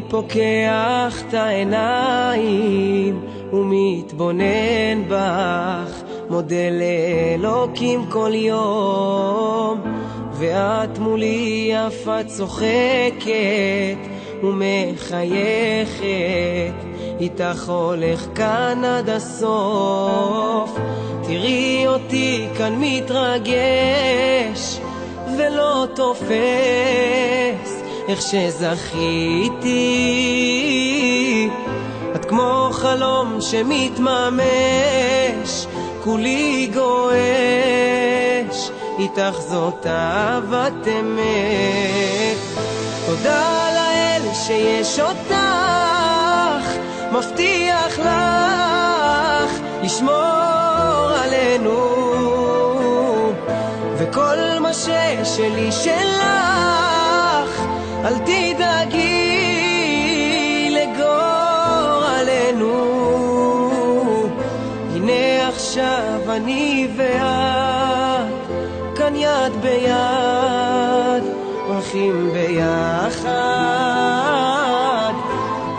פוקח את העיניים ומתבונן בך, מודה לאלוקים כל יום, ואת מולי יפה צוחקת ומחייכת, איתך הולך כאן עד הסוף. תראי אותי כאן מתרגש ולא תופס, איך שזכיתי, את כמו חלום שמתממש, כולי גועש, איתך זאת אהבת אמת. תודה לאל שיש אותך, מבטיח לך לשמור עלינו, וכל מה ששלי שלך, אל תדאגי לגורלנו. הנה עכשיו אני ואת כאן יד ביד, הולכים ביחד.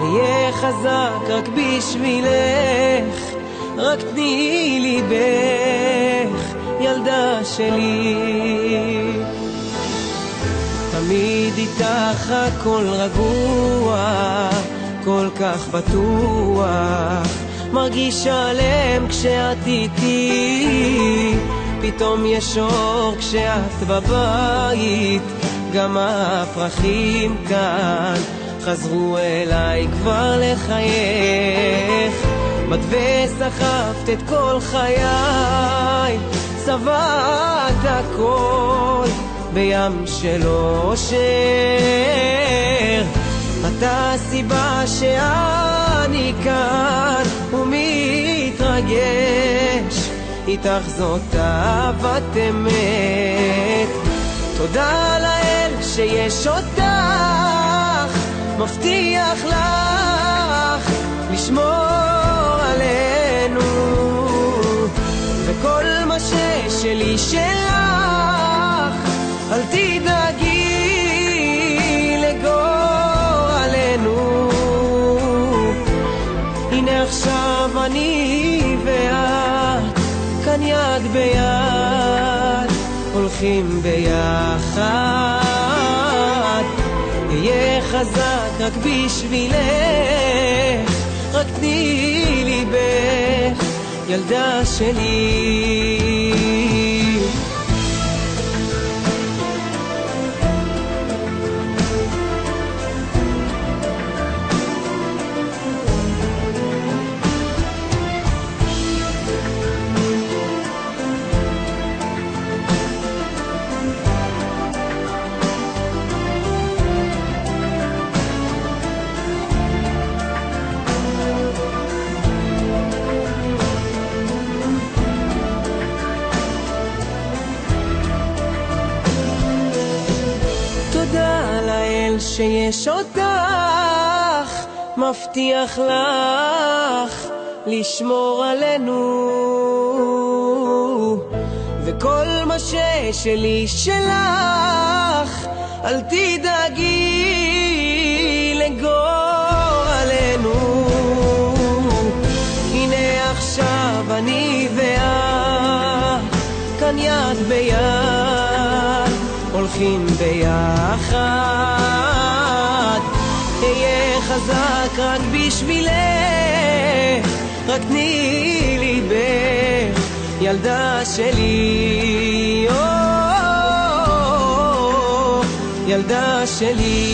אהיה חזק רק בשבילך, רק תני לי בך, ילדה שלי. תמיד איתך הכל רגוע, כל כך בטוח, מרגיש שלם כשאת איתי, פתאום יש אור כשאת בבית. גם הפרחים כאן חזרו אליי כבר לחייך, באת וסחפת את כל חיי, צבעת הכל בים של אושר. אתה הסיבה שאני כאן ומתרגש, איתך זאת אהבת אמת. תודה לאל שיש אותך, מבטיח לך לשמור עלינו, וכל מה ששלי שלך, אל תדאגי לגורלנו. הנה עכשיו אני ואת כאן יד ביד, הולכים ביחד. אהיה חזק רק בשבילך, רק תני לי בך, ילדה שלי. שיש אותך, מבטיח לך לשמור עלינו, וכל מה ששלי שלך, אל תדאגי לגורלנו. הנה עכשיו אני ואת כאן יד ביד, הולכים ביחד. אהיה חזק רק בשבילך, רק תני לי בך, ילדה שלי. ילדה שלי.